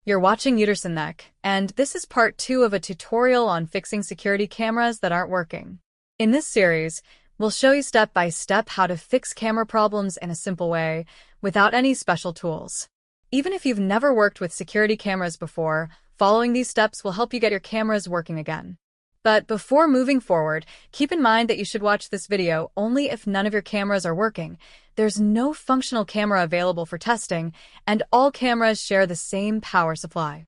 You're watching Uterson Neck, and this is part 2 of a tutorial on fixing security cameras that aren't working. In this series, we'll show you step by step how to fix camera problems in a simple way, without any special tools. Even if you've never worked with security cameras before, following these steps will help you get your cameras working again. But before moving forward, keep in mind that you should watch this video only if none of your cameras are working. There's no functional camera available for testing, and all cameras share the same power supply.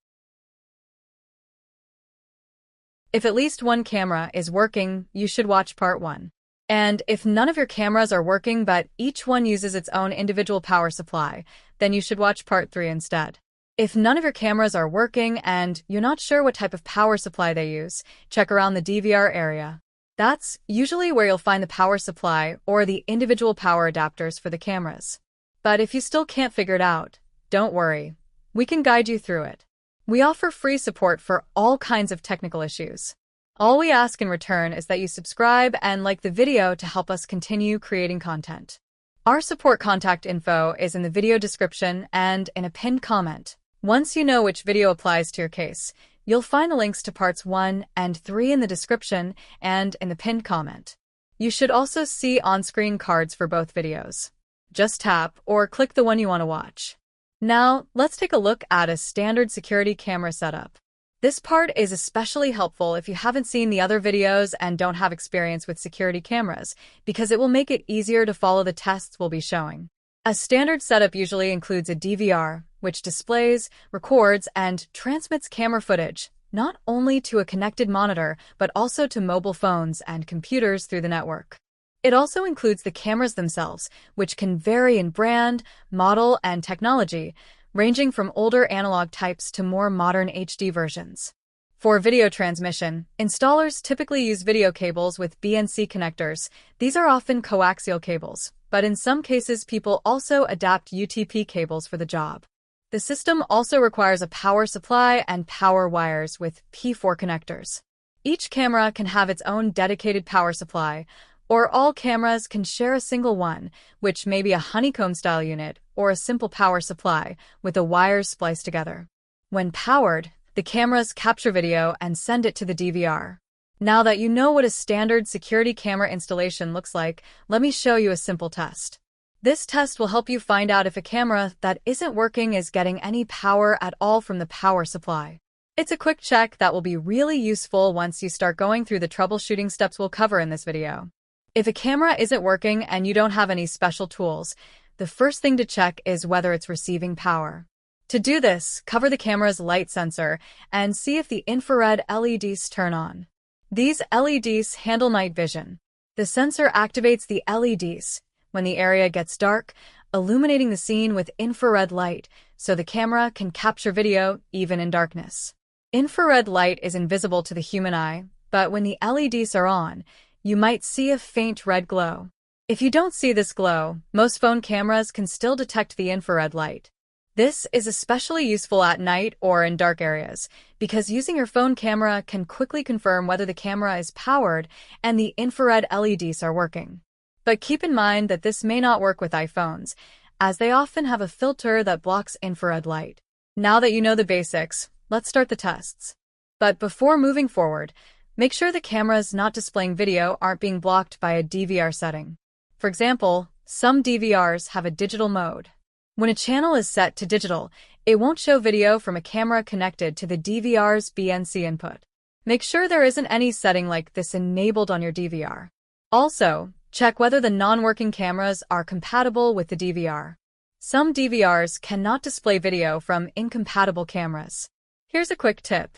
If at least one camera is working, you should watch part 1. And if none of your cameras are working but each one uses its own individual power supply, then you should watch part 3 instead. If none of your cameras are working and you're not sure what type of power supply they use, check around the DVR area. That's usually where you'll find the power supply or the individual power adapters for the cameras. But if you still can't figure it out, don't worry. We can guide you through it. We offer free support for all kinds of technical issues. All we ask in return is that you subscribe and like the video to help us continue creating content. Our support contact info is in the video description and in a pinned comment. Once you know which video applies to your case, you'll find the links to parts 1 and 3 in the description and in the pinned comment. You should also see on-screen cards for both videos. Just tap or click the one you want to watch. Now, let's take a look at a standard security camera setup. This part is especially helpful if you haven't seen the other videos and don't have experience with security cameras, because it will make it easier to follow the tests we'll be showing. A standard setup usually includes a DVR, which displays, records, and transmits camera footage, not only to a connected monitor, but also to mobile phones and computers through the network. It also includes the cameras themselves, which can vary in brand, model, and technology, ranging from older analog types to more modern HD versions. For video transmission, installers typically use video cables with BNC connectors. These are often coaxial cables, but in some cases people also adapt UTP cables for the job. The system also requires a power supply and power wires with P4 connectors. Each camera can have its own dedicated power supply, or all cameras can share a single one, which may be a honeycomb-style unit or a simple power supply with the wires spliced together. When powered, the cameras capture video and send it to the DVR. Now that you know what a standard security camera installation looks like, let me show you a simple test. This test will help you find out if a camera that isn't working is getting any power at all from the power supply. It's a quick check that will be really useful once you start going through the troubleshooting steps we'll cover in this video. If a camera isn't working and you don't have any special tools, the first thing to check is whether it's receiving power. To do this, cover the camera's light sensor and see if the infrared LEDs turn on. These LEDs handle night vision. The sensor activates the LEDs when the area gets dark, illuminating the scene with infrared light so the camera can capture video even in darkness. Infrared light is invisible to the human eye, but when the LEDs are on, you might see a faint red glow. If you don't see this glow, most phone cameras can still detect the infrared light. This is especially useful at night or in dark areas, because using your phone camera can quickly confirm whether the camera is powered and the infrared LEDs are working. But keep in mind that this may not work with iPhones, as they often have a filter that blocks infrared light. Now that you know the basics, let's start the tests. But before moving forward, make sure the cameras not displaying video aren't being blocked by a DVR setting. For example, some DVRs have a digital mode. When a channel is set to digital, it won't show video from a camera connected to the DVR's BNC input. Make sure there isn't any setting like this enabled on your DVR. Also, check whether the non-working cameras are compatible with the DVR. Some DVRs cannot display video from incompatible cameras. Here's a quick tip.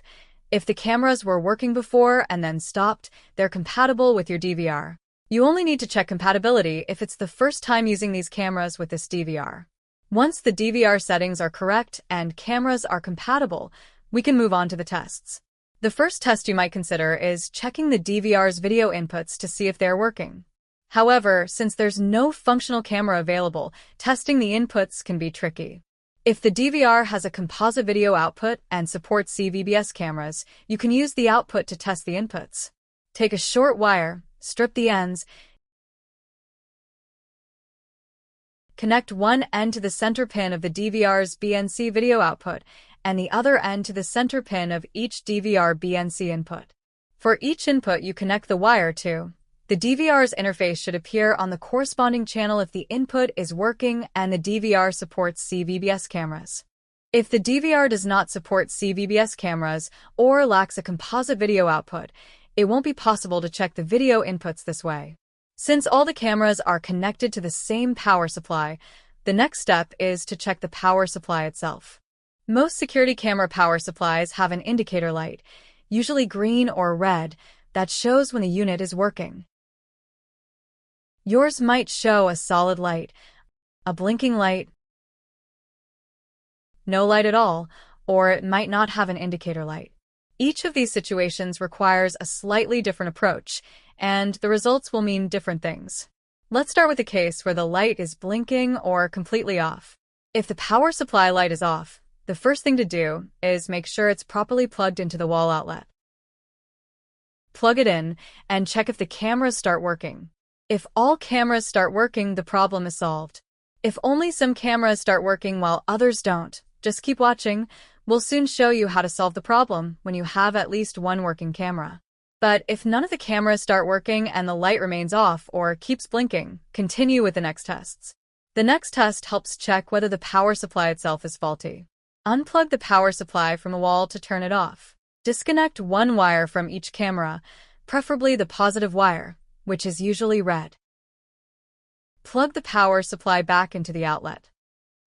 If the cameras were working before and then stopped, they're compatible with your DVR. You only need to check compatibility if it's the first time using these cameras with this DVR. Once the DVR settings are correct and cameras are compatible, we can move on to the tests. The first test you might consider is checking the DVR's video inputs to see if they're working. However, since there's no functional camera available, testing the inputs can be tricky. If the DVR has a composite video output and supports CVBS cameras, you can use the output to test the inputs. Take a short wire, strip the ends, connect one end to the center pin of the DVR's BNC video output, and the other end to the center pin of each DVR BNC input. For each input you connect the wire to, the DVR's interface should appear on the corresponding channel if the input is working and the DVR supports CVBS cameras. If the DVR does not support CVBS cameras or lacks a composite video output, it won't be possible to check the video inputs this way. Since all the cameras are connected to the same power supply, the next step is to check the power supply itself. Most security camera power supplies have an indicator light, usually green or red, that shows when the unit is working. Yours might show a solid light, a blinking light, no light at all, or it might not have an indicator light. Each of these situations requires a slightly different approach, and the results will mean different things. Let's start with a case where the light is blinking or completely off. If the power supply light is off, the first thing to do is make sure it's properly plugged into the wall outlet. Plug it in and check if the cameras start working. If all cameras start working, the problem is solved. If only some cameras start working while others don't, just keep watching. We'll soon show you how to solve the problem when you have at least one working camera. But if none of the cameras start working and the light remains off or keeps blinking, continue with the next tests. The next test helps check whether the power supply itself is faulty. Unplug the power supply from the wall to turn it off. Disconnect one wire from each camera, preferably the positive wire, which is usually red. Plug the power supply back into the outlet.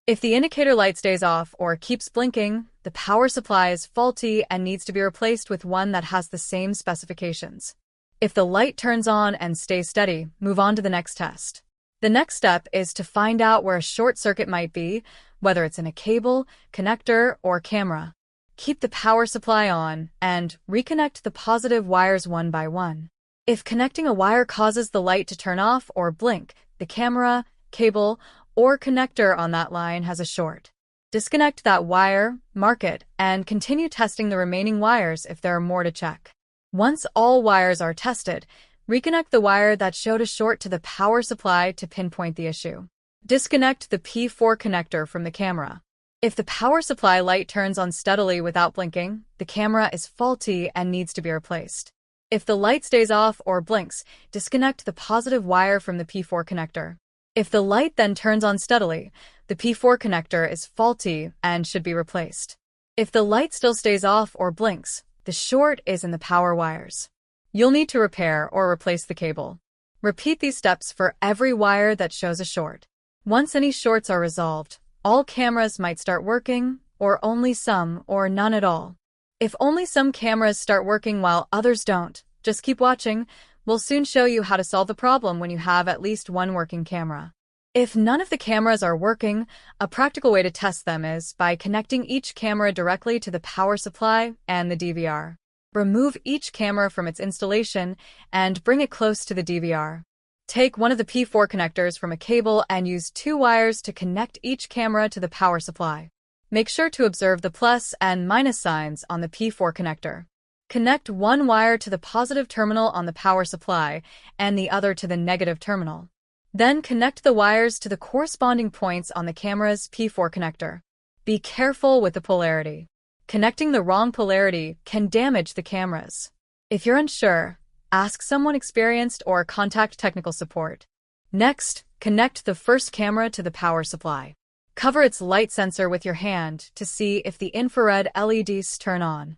If the indicator light stays off or keeps blinking, the power supply is faulty and needs to be replaced with one that has the same specifications. If the light turns on and stays steady, move on to the next test. The next step is to find out where a short circuit might be, whether it's in a cable, connector, or camera. Keep the power supply on and reconnect the positive wires one by one. If connecting a wire causes the light to turn off or blink, the camera, cable, or connector on that line has a short. Disconnect that wire, mark it, and continue testing the remaining wires if there are more to check. Once all wires are tested, reconnect the wire that showed a short to the power supply to pinpoint the issue. Disconnect the P4 connector from the camera. If the power supply light turns on steadily without blinking, the camera is faulty and needs to be replaced. If the light stays off or blinks, disconnect the positive wire from the P4 connector. If the light then turns on steadily, the P4 connector is faulty and should be replaced. If the light still stays off or blinks, the short is in the power wires. You'll need to repair or replace the cable. Repeat these steps for every wire that shows a short. Once any shorts are resolved, all cameras might start working, or only some, or none at all. If only some cameras start working while others don't, just keep watching. We'll soon show you how to solve the problem when you have at least one working camera. If none of the cameras are working, a practical way to test them is by connecting each camera directly to the power supply and the DVR. Remove each camera from its installation and bring it close to the DVR. Take one of the P4 connectors from a cable and use two wires to connect each camera to the power supply. Make sure to observe the plus and minus signs on the P4 connector. Connect one wire to the positive terminal on the power supply and the other to the negative terminal. Then connect the wires to the corresponding points on the camera's P4 connector. Be careful with the polarity. Connecting the wrong polarity can damage the cameras. If you're unsure, ask someone experienced or contact technical support. Next, connect the first camera to the power supply. Cover its light sensor with your hand to see if the infrared LEDs turn on.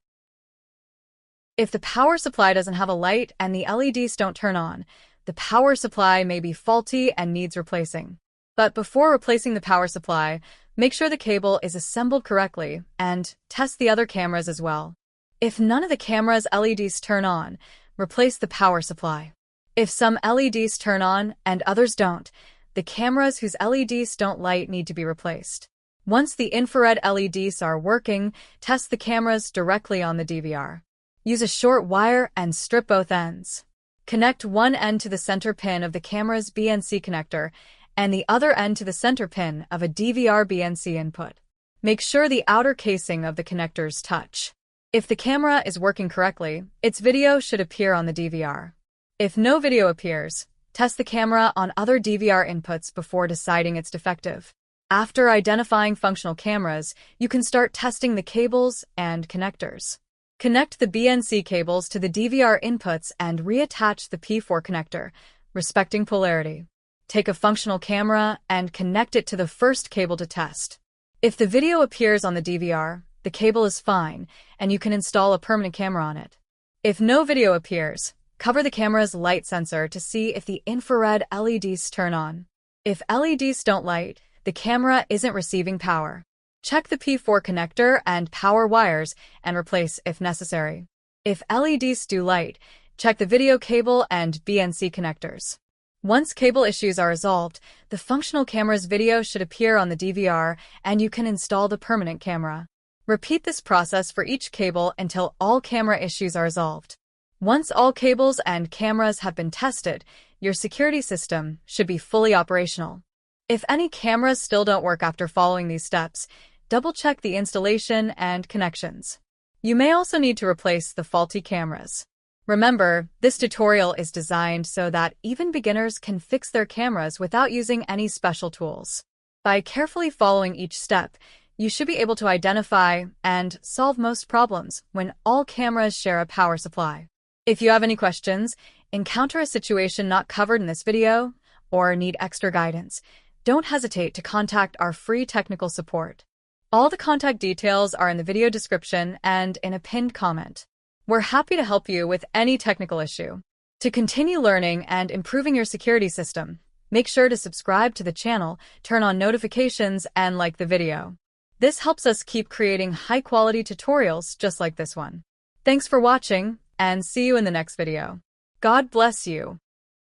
If the power supply doesn't have a light and the LEDs don't turn on, the power supply may be faulty and needs replacing. But before replacing the power supply, make sure the cable is assembled correctly and test the other cameras as well. If none of the camera's LEDs turn on, replace the power supply. If some LEDs turn on and others don't, the cameras whose LEDs don't light need to be replaced. Once the infrared LEDs are working, test the cameras directly on the DVR. Use a short wire and strip both ends. Connect one end to the center pin of the camera's BNC connector and the other end to the center pin of a DVR BNC input. Make sure the outer casing of the connectors touch. If the camera is working correctly, its video should appear on the DVR. If no video appears, test the camera on other DVR inputs before deciding it's defective. After identifying functional cameras, you can start testing the cables and connectors. Connect the BNC cables to the DVR inputs and reattach the P4 connector, respecting polarity. Take a functional camera and connect it to the first cable to test. If the video appears on the DVR, the cable is fine, and you can install a permanent camera on it. If no video appears, cover the camera's light sensor to see if the infrared LEDs turn on. If LEDs don't light, the camera isn't receiving power. Check the P4 connector and power wires and replace if necessary. If LEDs do light, check the video cable and BNC connectors. Once cable issues are resolved, the functional camera's video should appear on the DVR and you can install the permanent camera. Repeat this process for each cable until all camera issues are resolved. Once all cables and cameras have been tested, your security system should be fully operational. If any cameras still don't work after following these steps, double-check the installation and connections. You may also need to replace the faulty cameras. Remember, this tutorial is designed so that even beginners can fix their cameras without using any special tools. By carefully following each step, you should be able to identify and solve most problems when all cameras share a power supply. If you have any questions, encounter a situation not covered in this video, or need extra guidance, don't hesitate to contact our free technical support. All the contact details are in the video description and in a pinned comment. We're happy to help you with any technical issue. To continue learning and improving your security system, make sure to subscribe to the channel, turn on notifications, and like the video. This helps us keep creating high-quality tutorials just like this one. Thanks for watching, and see you in the next video. God bless you.